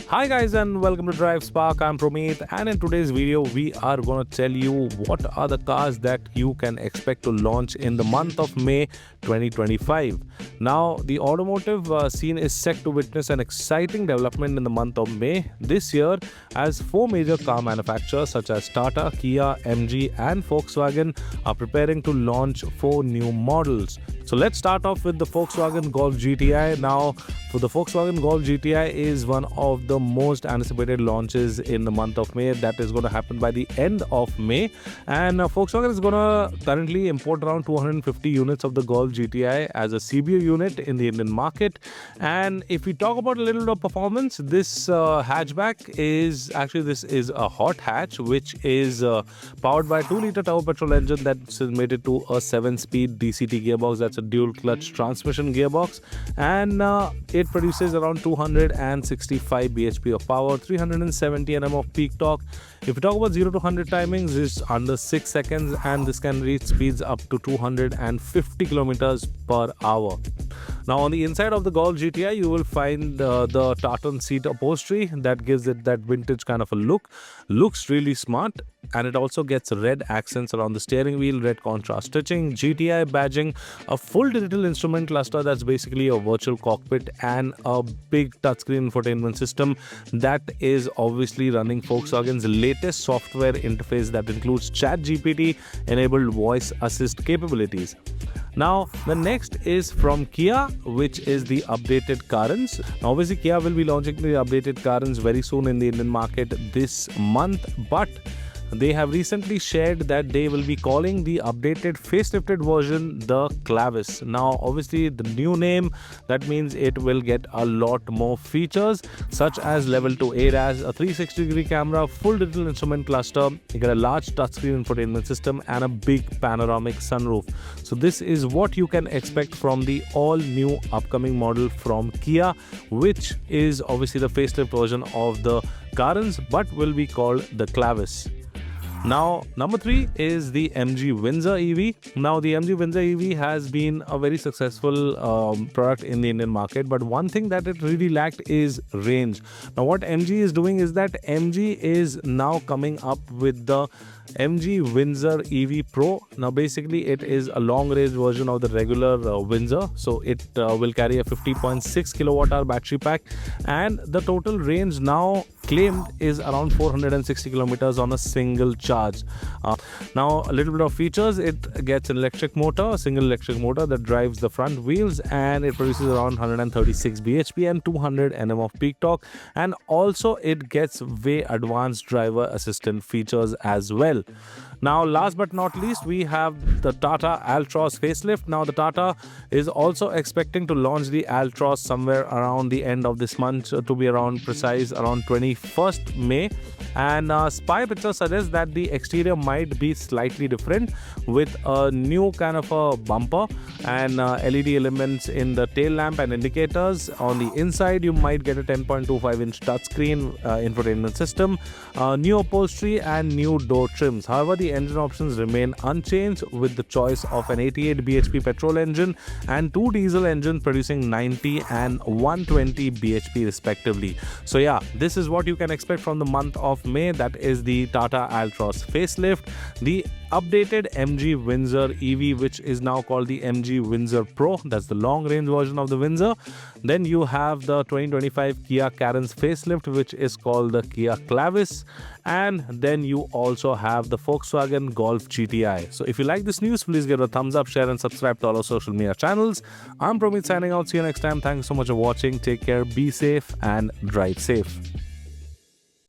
Hi guys and welcome to DriveSpark. I'm Promeet, and in today's video we are going to tell you what are the cars that you can expect to launch in the month of May 2025. Now the automotive scene is set to witness an exciting development in the month of May this year, as four major car manufacturers such as Tata, Kia, MG and Volkswagen are preparing to launch four new models. So let's start off with the Volkswagen Golf GTI. Now for the Volkswagen Golf GTI is one of the most anticipated launches in the month of May. That is going to happen by the end of May, and Volkswagen is going to currently import around 250 units of the Golf GTI as a CBU unit in the Indian market. And if we talk about a little bit of performance, this hatchback is this is a hot hatch which is powered by a 2-liter turbo petrol engine that's mated to a 7-speed DCT gearbox. That's a dual clutch transmission gearbox, and it produces around 265 bhp of power, 370 Nm of peak torque. If we talk about 0 to 100 timings, it's under 6 seconds, and this can reach speeds up to 250 kilometers per hour. Now on the inside of the Golf GTI, you will find the tartan seat upholstery that gives it that vintage kind of a look. Looks really smart, and it also gets red accents around the steering wheel, red contrast stitching, GTI badging, a full digital instrument cluster that's basically a virtual cockpit, and a big touchscreen infotainment system that is obviously running Volkswagen's latest software interface that includes ChatGPT enabled voice assist capabilities. Now the next is from Kia, which is the updated Carens. Now obviously Kia will be launching the updated Carens very soon in the Indian market this month, but they have recently shared that they will be calling the updated facelifted version the Clavis. Now obviously the new name, that means it will get a lot more features such as level 2 ADAS, a 360-degree camera, full digital instrument cluster, you get a large touchscreen infotainment system and a big panoramic sunroof. So this is what you can expect from the all new upcoming model from Kia, which is obviously the facelift version of the Carens but will be called the Clavis. Now, number 3 is the MG Windsor EV. Now, the MG Windsor EV has been a very successful product in the Indian market, but one thing that it really lacked is range. Now, what MG is doing is that MG is now coming up with the MG Windsor EV Pro. Now basically it is a long range version of the regular Windsor, so it will carry a 50.6 kilowatt hour battery pack, and the total range now claimed is around 460 kilometers on a single charge. Now a little bit of features: it gets an electric motor, a single electric motor that drives the front wheels, and it produces around 136 bhp and 200 Nm of peak torque, and also it gets way advanced driver assistant features as well. Now last but not least, we have the Tata Altroz Facelift. Now the Tata is also expecting to launch the Altros somewhere around the end of this month, to be around precise around 21st May, and spy picture suggests that the exterior might be slightly different with a new kind of a bumper and LED elements in the tail lamp and indicators. On the inside you might get a 10.25 inch touchscreen infotainment system, new upholstery and new door trims. However, the engine options remain unchanged with the choice of an 88 bhp petrol engine and 2 diesel engines producing 90 and 120 bhp respectively. So yeah, this is what you can expect from the month of May. That is the Tata Altroz Facelift, the updated MG Windsor EV, which is now called the MG Windsor Pro. That's the long range version of the Windsor. Then you have the 2025 Kia Carens facelift, which is called the Kia Clavis, and then you also have the Volkswagen Golf GTI. So if you like this news, please give it a thumbs up, share and subscribe to all our social media channels. I'm Promeet signing out. See you next time. Thanks so much for watching. Take care, be safe and drive safe.